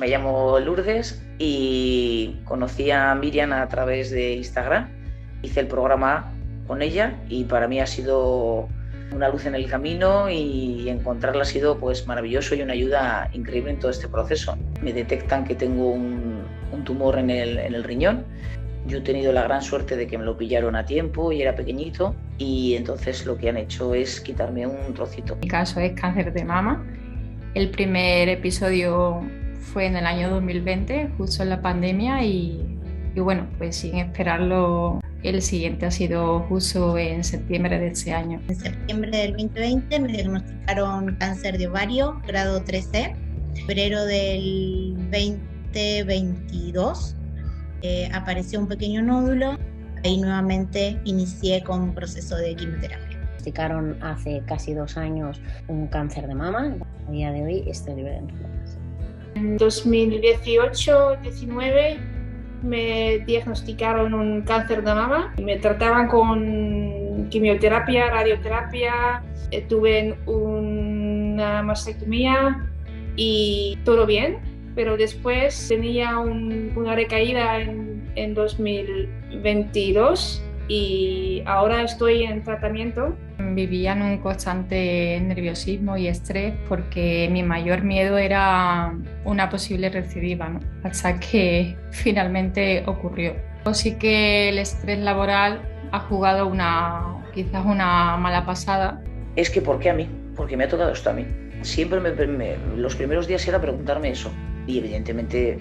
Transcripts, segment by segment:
Me llamo Lourdes y conocí a Miriam a través de Instagram. Hice el programa con ella y para mí ha sido una luz en el camino y encontrarla ha sido pues maravilloso y una ayuda increíble en todo este proceso. Me detectan que tengo un tumor en el riñón. Yo he tenido la gran suerte de que me lo pillaron a tiempo y era pequeñito y entonces lo que han hecho es quitarme un trocito. Mi caso es cáncer de mama. El primer episodio fue en el año 2020, justo en la pandemia y bueno, pues sin esperarlo, el siguiente ha sido justo en septiembre de este año. En septiembre del 2020 me diagnosticaron cáncer de ovario, grado 3C. En febrero del 2022 apareció un pequeño nódulo. Ahí nuevamente inicié con un proceso de quimioterapia. Diagnosticaron hace casi 2 años un cáncer de mama. A día de hoy estoy libre de enfermedades. En 2018-19 me diagnosticaron un cáncer de mama. Me trataban con quimioterapia, radioterapia, tuve una mastectomía y todo bien, pero después tenía una recaída en 2022 y ahora estoy en tratamiento. Vivía en un constante nerviosismo y estrés porque mi mayor miedo era una posible recidiva, ¿no? Hasta que finalmente ocurrió. Sí que el estrés laboral ha jugado quizás una mala pasada. Es que ¿por qué a mí? Porque me ha tocado esto a mí. Siempre los primeros días era preguntarme eso y evidentemente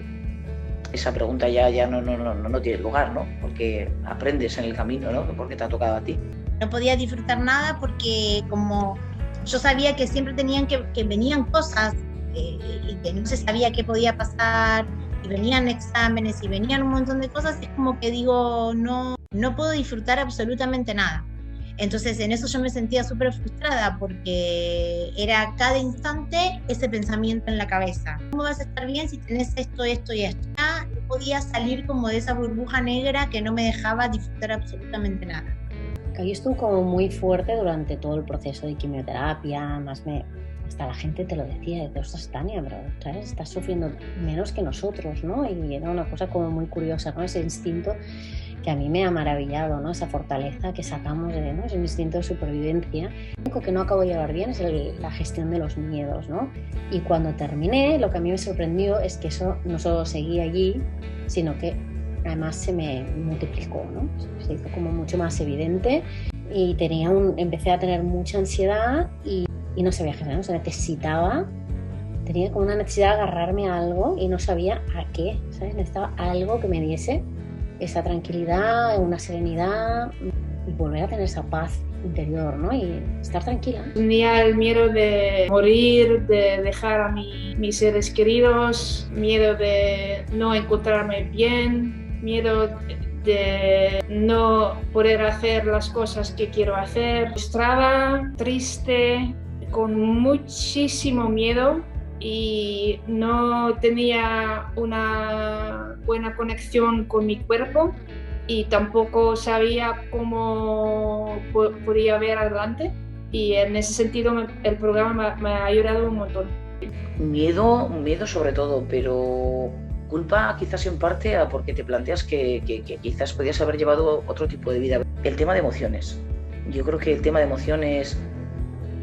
esa pregunta ya no tiene lugar, ¿no? Porque aprendes en el camino, ¿no? Porque te ha tocado a ti. No podía disfrutar nada porque como yo sabía que siempre que venían cosas y que no se sabía qué podía pasar y venían exámenes y venían un montón de cosas, es como que digo, no puedo disfrutar absolutamente nada. Entonces en eso yo me sentía súper frustrada porque era cada instante ese pensamiento en la cabeza. ¿Cómo vas a estar bien si tenés esto, esto y esto? Ya no podía salir como de esa burbuja negra que no me dejaba disfrutar absolutamente nada. Yo estuve como muy fuerte durante todo el proceso de quimioterapia, hasta la gente te lo decía, de ostras, Tania, pero ¿sabes? Estás sufriendo menos que nosotros, ¿no? Y era una cosa como muy curiosa, ¿no? Ese instinto que a mí me ha maravillado, ¿no? Esa fortaleza que sacamos de, ¿no? Ese instinto de supervivencia. Lo único que no acabo de llevar bien es la gestión de los miedos, ¿no? Y cuando terminé, lo que a mí me sorprendió es que eso no solo seguía allí, sino que además se me multiplicó, ¿no? Se hizo como mucho más evidente y empecé a tener mucha ansiedad y no sabía qué hacer, ¿no? O sea, tenía como una necesidad de agarrarme a algo y no sabía a qué, ¿sabes? Necesitaba algo que me diese esa tranquilidad, una serenidad y volver a tener esa paz interior, ¿no? Y estar tranquila. Tenía el miedo de morir, de dejar a mis seres queridos, miedo de no encontrarme bien, miedo de no poder hacer las cosas que quiero hacer, frustrada, triste, con muchísimo miedo y no tenía una buena conexión con mi cuerpo y tampoco sabía cómo podía ver adelante y en ese sentido el programa me ha ayudado un montón. Miedo sobre todo, pero culpa quizás en parte porque te planteas que quizás podías haber llevado otro tipo de vida. El tema de emociones. Yo creo que el tema de emociones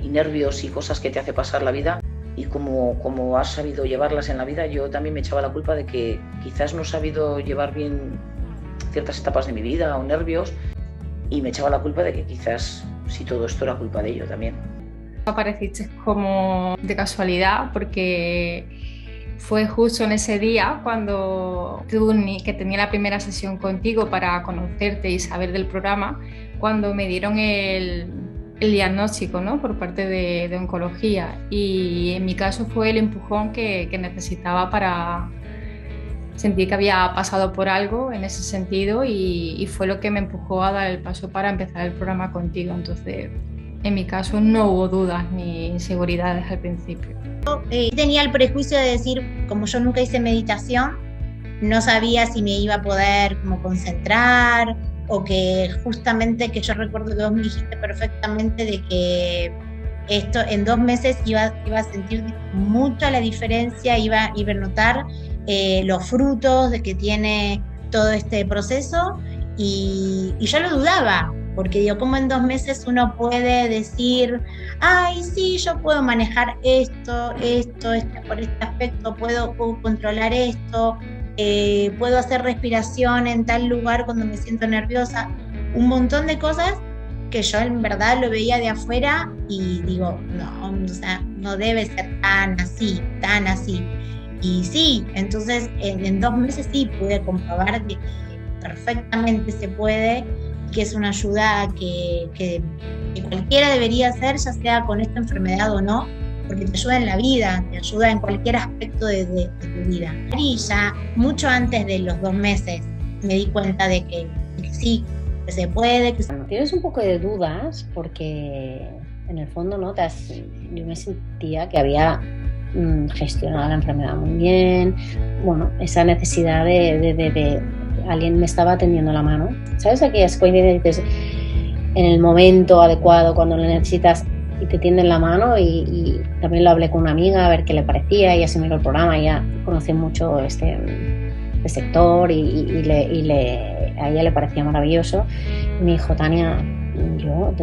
y nervios y cosas que te hace pasar la vida y como has sabido llevarlas en la vida, yo también me echaba la culpa de que quizás no he sabido llevar bien ciertas etapas de mi vida o nervios y me echaba la culpa de que quizás si todo esto era culpa de ello también. Apareciste como de casualidad porque fue justo en ese día cuando que tenía la primera sesión contigo para conocerte y saber del programa, cuando me dieron el diagnóstico, ¿no? Por parte de oncología y en mi caso fue el empujón que necesitaba para sentir que había pasado por algo en ese sentido y fue lo que me empujó a dar el paso para empezar el programa contigo. Entonces, en mi caso no hubo dudas ni inseguridades al principio. Tenía el prejuicio de decir, como yo nunca hice meditación, no sabía si me iba a poder como concentrar o que justamente, que yo recuerdo que vos me dijiste perfectamente de que esto en 2 meses iba a sentir mucho la diferencia, iba a notar los frutos de que tiene todo este proceso, y yo lo dudaba, porque digo, ¿cómo en 2 meses uno puede decir, ay, sí, yo puedo manejar esto, por este aspecto, puedo controlar esto, puedo hacer respiración en tal lugar cuando me siento nerviosa? Un montón de cosas que yo en verdad lo veía de afuera y digo, no, o sea, no debe ser tan así. Y sí, entonces en 2 meses sí pude comprobar que perfectamente se puede, que es una ayuda que cualquiera debería hacer, ya sea con esta enfermedad o no, porque te ayuda en la vida, te ayuda en cualquier aspecto de tu vida. Y ya mucho antes de los 2 meses me di cuenta de que sí, que se puede. Tienes un poco de dudas porque en el fondo yo me sentía que había gestionado la enfermedad muy bien, bueno, esa necesidad de alguien me estaba tendiendo la mano, ¿sabes? Aquellas coincidencias en el momento adecuado cuando lo necesitas y te tienden la mano, y también lo hablé con una amiga a ver qué le parecía, ella se miró el programa, ella conoce mucho este sector y a ella le parecía maravilloso, y me dijo, Tania, yo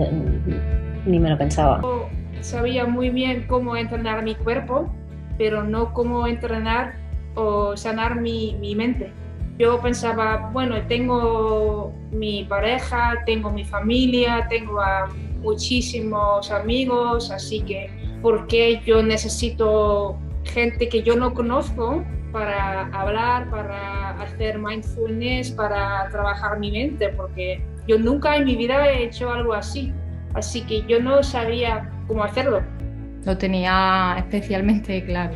ni me lo pensaba. Yo sabía muy bien cómo entrenar mi cuerpo, pero no cómo entrenar o sanar mi mente. Yo pensaba, bueno, tengo mi pareja, tengo mi familia, tengo a muchísimos amigos, así que ¿por qué yo necesito gente que yo no conozco para hablar, para hacer mindfulness, para trabajar mi mente? Porque yo nunca en mi vida he hecho algo así que yo no sabía cómo hacerlo. Lo tenía especialmente claro,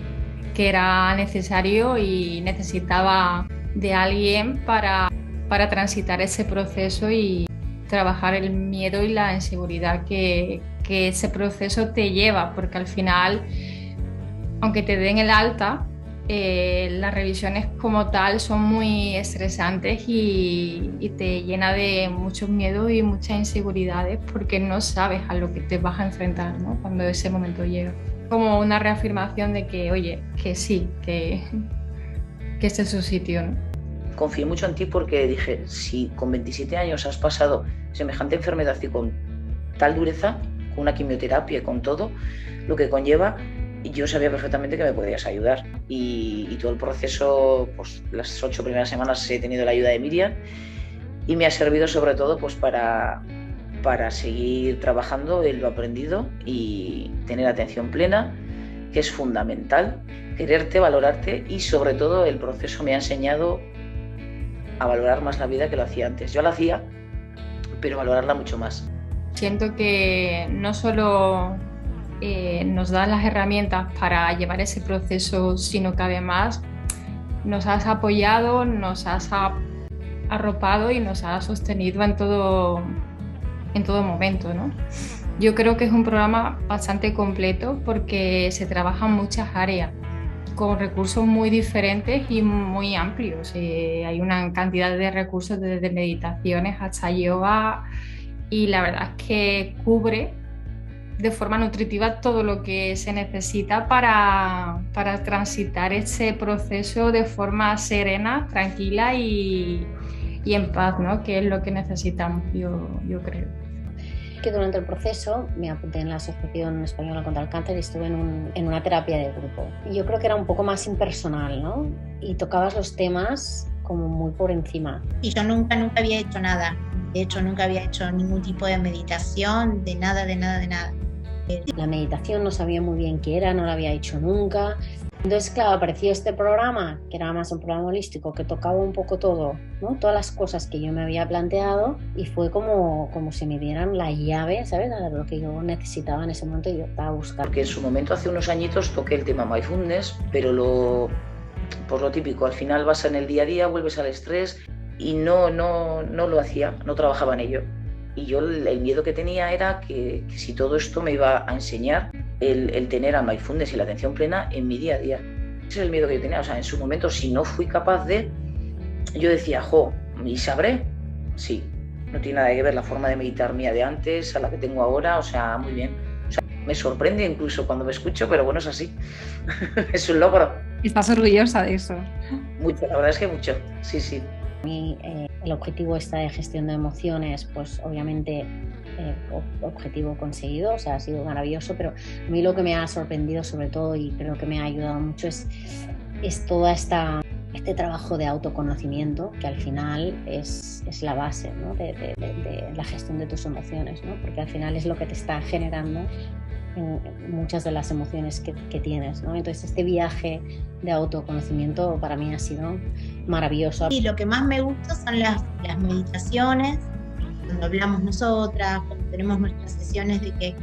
que era necesario y necesitaba de alguien para transitar ese proceso y trabajar el miedo y la inseguridad que ese proceso te lleva, porque al final, aunque te den el alta, las revisiones como tal son muy estresantes y te llena de muchos miedos y muchas inseguridades porque no sabes a lo que te vas a enfrentar, ¿no? Cuando ese momento llega. Como una reafirmación de que, oye, que sí, que este es su sitio, ¿no? Confié mucho en ti porque dije, si con 27 años has pasado semejante enfermedad y con tal dureza, con una quimioterapia y con todo lo que conlleva, yo sabía perfectamente que me podías ayudar. Y todo el proceso, pues las 8 primeras semanas he tenido la ayuda de Miriam y me ha servido sobre todo pues para seguir trabajando en lo aprendido y tener atención plena, que es fundamental, quererte, valorarte, y sobre todo el proceso me ha enseñado a valorar más la vida que lo hacía antes. Yo la hacía, pero valorarla mucho más. Siento que no solo nos da las herramientas para llevar ese proceso, sino que además nos has apoyado, nos has arropado y nos has sostenido en todo momento, ¿no? Yo creo que es un programa bastante completo porque se trabajan muchas áreas con recursos muy diferentes y muy amplios. Hay una cantidad de recursos desde meditaciones hasta yoga, y la verdad es que cubre de forma nutritiva todo lo que se necesita para transitar ese proceso de forma serena, tranquila y en paz, ¿no? Que es lo que necesitamos, yo creo. Que durante el proceso me apunté en la Asociación Española contra el Cáncer y estuve en una terapia de grupo. Y yo creo que era un poco más impersonal, ¿no? Y tocabas los temas como muy por encima. Y yo nunca había hecho nada. De hecho, nunca había hecho ningún tipo de meditación, de nada. La meditación no sabía muy bien qué era, no la había hecho nunca. Entonces, claro, apareció este programa, que era más un programa holístico, que tocaba un poco todo, ¿no? Todas las cosas que yo me había planteado, y fue como si me dieran la llave, ¿sabes? A lo que yo necesitaba en ese momento y yo estaba buscando. Porque en su momento, hace unos añitos, toqué el tema mindfulness, pero por lo típico, al final vas en el día a día, vuelves al estrés y no lo hacía, no trabajaba en ello. Y yo el miedo que tenía era que si todo esto me iba a enseñar el tener al mindfulness y la atención plena en mi día a día. Ese es el miedo que yo tenía. O sea, en su momento, si no fui capaz de... Yo decía, ¿y sabré? Sí, no tiene nada que ver la forma de meditar mía de antes a la que tengo ahora. O sea, muy bien. O sea, Me sorprende incluso cuando me escucho, pero bueno, es así. Es un logro. ¿Estás orgullosa de eso? Mucho, la verdad es que mucho, sí, sí. A mí el objetivo de gestión de emociones, pues obviamente objetivo conseguido, o sea, ha sido maravilloso, pero a mí lo que me ha sorprendido sobre todo y creo que me ha ayudado mucho es toda este trabajo de autoconocimiento que al final es la base, ¿no? de la gestión de tus emociones, ¿no? Porque al final es lo que te está generando en muchas de las emociones que tienes, ¿no? Entonces este viaje de autoconocimiento para mí ha sido maravilloso. Y lo que más me gusta son las meditaciones, cuando hablamos nosotras, cuando tenemos nuestras sesiones, de que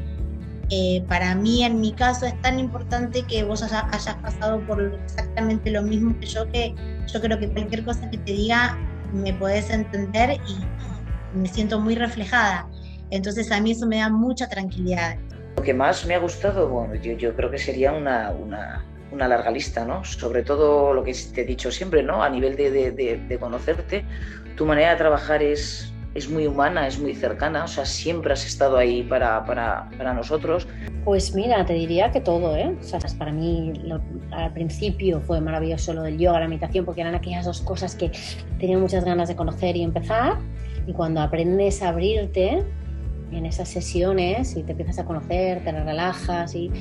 para mí, en mi caso, es tan importante que vos hayas pasado por exactamente lo mismo que yo creo que cualquier cosa que te diga me podés entender y me siento muy reflejada. Entonces a mí eso me da mucha tranquilidad. Lo que más me ha gustado, bueno, yo creo que sería una larga lista, ¿no? Sobre todo lo que te he dicho siempre, ¿no? A nivel de conocerte, tu manera de trabajar es muy humana, es muy cercana, o sea, siempre has estado ahí para nosotros. Pues mira, te diría que todo, ¿eh? O sea, para mí al principio fue maravilloso lo del yoga, la meditación, porque eran aquellas dos cosas que tenía muchas ganas de conocer y empezar, y cuando aprendes a abrirte en esas sesiones y te empiezas a conocer, te relajas y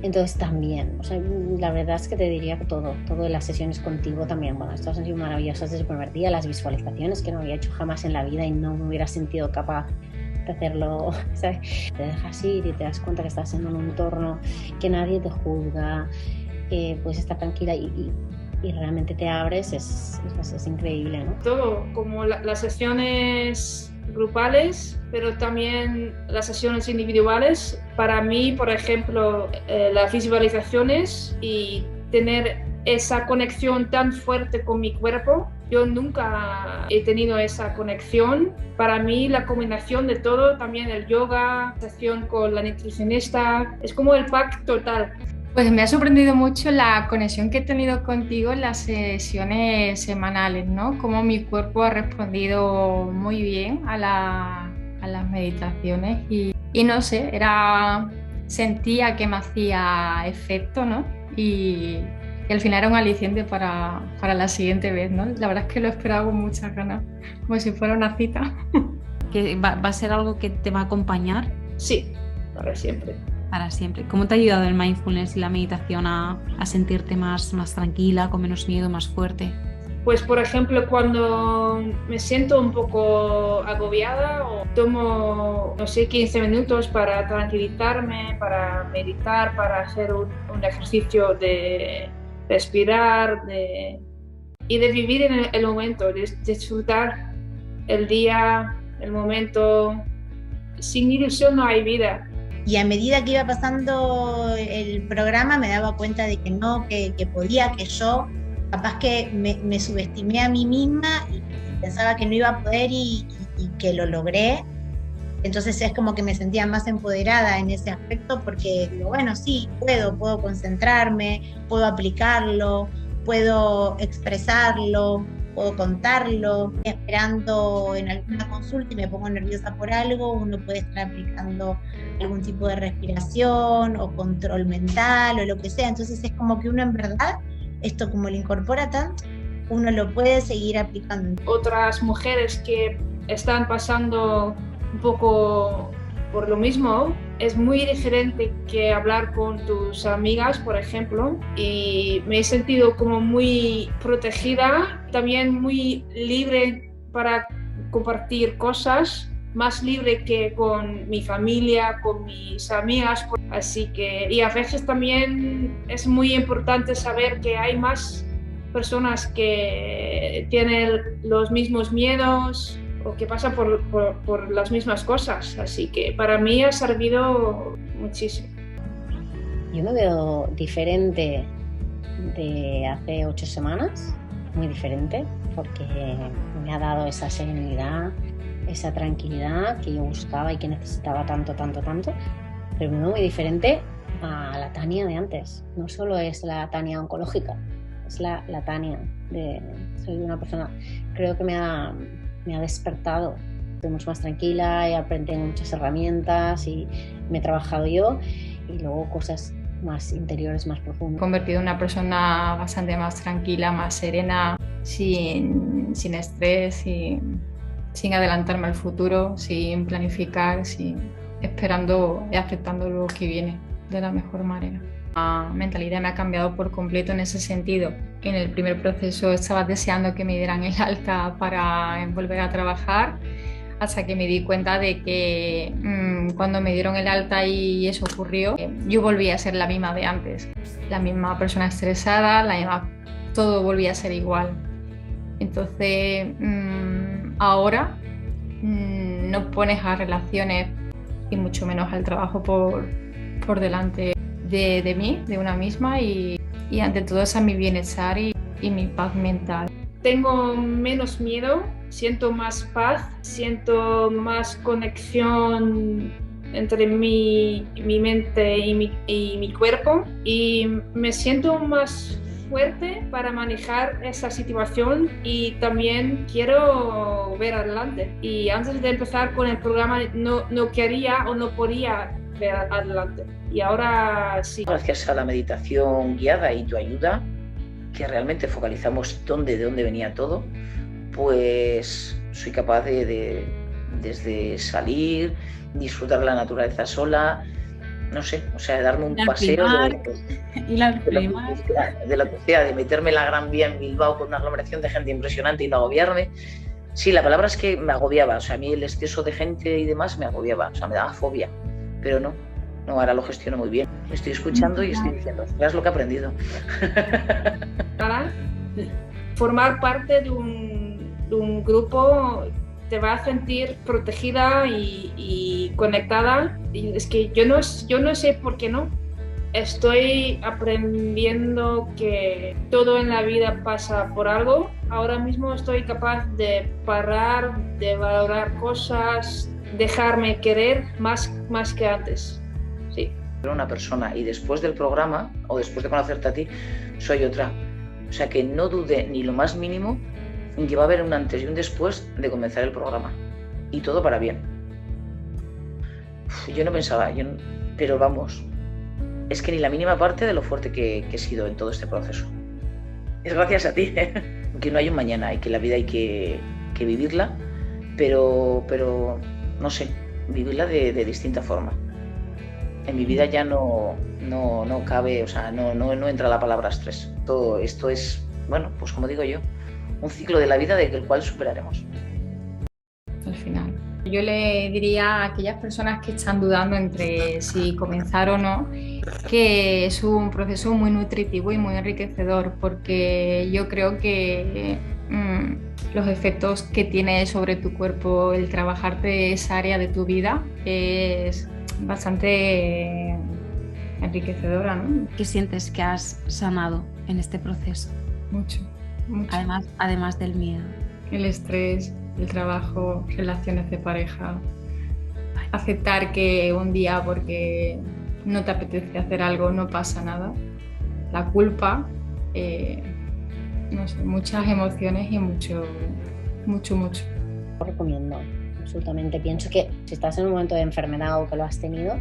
entonces también, o sea, la verdad es que te diría que todo de las sesiones contigo también, bueno, estas han sido maravillosas desde el primer día, las visualizaciones que no había hecho jamás en la vida y no me hubiera sentido capaz de hacerlo, ¿sabes? Te dejas ir y te das cuenta que estás en un entorno que nadie te juzga, que puedes estar tranquila y realmente te abres, es increíble, ¿no? Todo, como las sesiones grupales, pero también las sesiones individuales. Para mí, por ejemplo, las visualizaciones y tener esa conexión tan fuerte con mi cuerpo, yo nunca he tenido esa conexión. Para mí, la combinación de todo, también el yoga, la sesión con la nutricionista, es como el pack total. Pues me ha sorprendido mucho la conexión que he tenido contigo en las sesiones semanales, ¿no? Cómo mi cuerpo ha respondido muy bien a las meditaciones y no sé, sentía que me hacía efecto, ¿no? Y al final era un aliciente para la siguiente vez, ¿no? La verdad es que lo esperaba con muchas ganas, como si fuera una cita. ¿Que va a ser algo que te va a acompañar? Sí, para siempre. Para siempre. ¿Cómo te ha ayudado el mindfulness y la meditación a sentirte más tranquila, con menos miedo, más fuerte? Pues, por ejemplo, cuando me siento un poco agobiada o tomo, 15 minutos para tranquilizarme, para meditar, para hacer un ejercicio de respirar y de vivir en el momento, de disfrutar el día, el momento. Sin ilusión no hay vida. Y a medida que iba pasando el programa me daba cuenta de que no, que podía, que yo capaz que me subestimé a mí misma y pensaba que no iba a poder y que lo logré. Entonces es como que me sentía más empoderada en ese aspecto porque digo, bueno, sí, puedo concentrarme, puedo aplicarlo, puedo expresarlo, puedo contarlo. Esperando en alguna consulta y me pongo nerviosa por algo, uno puede estar aplicando algún tipo de respiración o control mental o lo que sea. Entonces es como que uno en verdad, esto como lo incorpora tanto, uno lo puede seguir aplicando. Otras mujeres que están pasando un poco por lo mismo, es muy diferente que hablar con tus amigas, por ejemplo, y me he sentido como muy protegida, también muy libre para compartir cosas, más libre que con mi familia, con mis amigas. Así que, y a veces también es muy importante saber que hay más personas que tienen los mismos miedos o que pasan por las mismas cosas. Así que para mí ha servido muchísimo. Yo me veo diferente de hace 8 semanas, muy diferente, porque me ha dado esa serenidad, esa tranquilidad que yo buscaba y que necesitaba tanto, pero me veo muy diferente a la Tania de antes. No solo es la Tania oncológica, es la Tania soy una persona, creo que me ha despertado estoy mucho más tranquila, he aprendido muchas herramientas y me he trabajado yo, y luego cosas más interiores, más profundas. Me he convertido en una persona bastante más tranquila, más serena, sin estrés, sin adelantarme al futuro, sin planificar, esperando y aceptando lo que viene de la mejor manera. La mentalidad me ha cambiado por completo en ese sentido. En el primer proceso estaba deseando que me dieran el alta para volver a trabajar, hasta que me di cuenta de que cuando me dieron el alta y eso ocurrió, yo volví a ser la misma de antes. La misma persona estresada, todo volvía a ser igual. Entonces, ahora no pones a relaciones y mucho menos al trabajo por delante de mí, de una misma, y ante todo es a mi bienestar y mi paz mental. Tengo menos miedo, siento más paz, siento más conexión entre mi mente y mi cuerpo, y me siento más fuerte para manejar esa situación, y también quiero ver adelante. Y antes de empezar con el programa no quería o no podía ver adelante, y ahora sí. Gracias a la meditación guiada y tu ayuda, que realmente focalizamos de dónde venía todo, pues soy capaz de desde salir, disfrutar de la naturaleza sola, no sé, o sea, darme un paseo de lo que sea, de meterme en la Gran Vía en Bilbao con una aglomeración de gente impresionante y no agobiarme. Sí, la palabra es que me agobiaba, o sea, a mí el exceso de gente y demás me agobiaba, o sea, me daba fobia, pero no, ahora lo gestiono muy bien. Me estoy escuchando y estoy diciendo, es lo que he aprendido. Formar parte de un grupo te va a sentir protegida y conectada. Y es que yo no sé por qué no. Estoy aprendiendo que todo en la vida pasa por algo. Ahora mismo estoy capaz de parar, de valorar cosas, dejarme querer más que antes. Sí. Una persona, y después del programa o después de conocerte a ti, soy otra. O sea, que no dude ni lo más mínimo en que va a haber un antes y un después de comenzar el programa, y todo para bien. Yo no pensaba, pero vamos, es que ni la mínima parte de lo fuerte que he sido en todo este proceso. Es gracias a ti, que no hay un mañana y que la vida hay que vivirla, pero no sé, vivirla de distinta forma. En mi vida ya no cabe, o sea, no entra la palabra estrés. Todo esto es, bueno, pues como digo yo, un ciclo de la vida del cual superaremos. Al final. Yo le diría a aquellas personas que están dudando entre si comenzar o no, que es un proceso muy nutritivo y muy enriquecedor, porque yo creo que los efectos que tiene sobre tu cuerpo el trabajarte esa área de tu vida es bastante enriquecedora, ¿no? ¿Qué sientes que has sanado en este proceso? Mucho. Además del miedo. El estrés, el trabajo, relaciones de pareja. Aceptar que un día porque no te apetece hacer algo no pasa nada. La culpa, no sé, muchas emociones y mucho. Lo recomiendo, absolutamente. Pienso que si estás en un momento de enfermedad o que lo has tenido,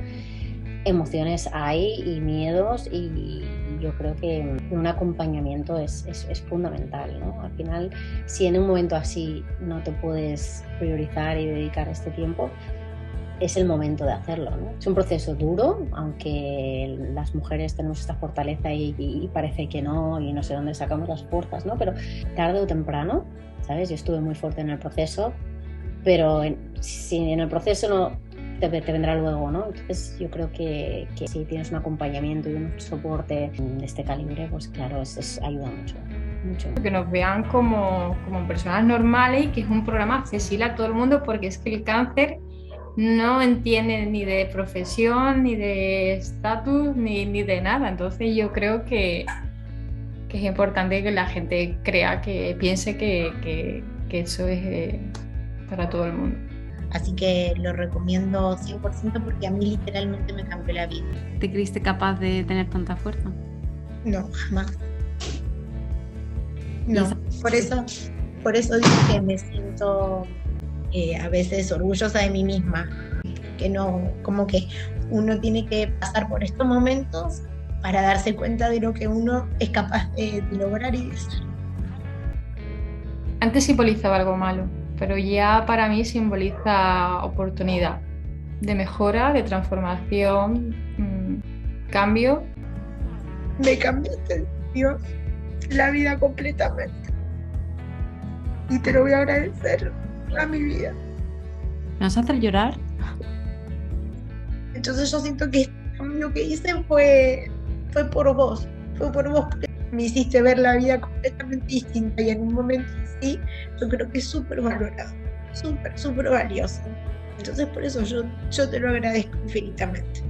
emociones hay y miedos, y yo creo que un acompañamiento es fundamental, ¿no? Al final, si en un momento así no te puedes priorizar y dedicar este tiempo, es el momento de hacerlo, ¿no? Es un proceso duro, aunque las mujeres tenemos esta fortaleza y parece que no, y no sé dónde sacamos las fuerzas, ¿no? Pero tarde o temprano, ¿sabes? Yo estuve muy fuerte en el proceso, pero si en el proceso no te vendrá luego, ¿no? Entonces yo creo que si tienes un acompañamiento y un soporte de este calibre, pues claro, ayuda mucho. Que nos vean como personas normales y que es un programa accesible a todo el mundo, porque es que el cáncer no entiende ni de profesión, ni de estatus, ni de nada. Entonces yo creo que es importante que la gente piense que eso es para todo el mundo. Así que lo recomiendo 100% porque a mí literalmente me cambió la vida. ¿Te creíste capaz de tener tanta fuerza? No, jamás. No, por eso digo que me siento a veces orgullosa de mí misma, que no, como que uno tiene que pasar por estos momentos para darse cuenta de lo que uno es capaz de lograr y de ser. Antes simbolizaba algo malo, pero ya para mí simboliza oportunidad de mejora, de transformación, cambio. Me cambiaste, Dios, la vida completamente. Y te lo voy a agradecer a mi vida. ¿Me vas a hacer llorar? Entonces yo siento que lo que hice fue por vos, porque me hiciste ver la vida completamente distinta y en un momento así yo creo que es súper valorado, súper valioso. Entonces por eso yo te lo agradezco infinitamente.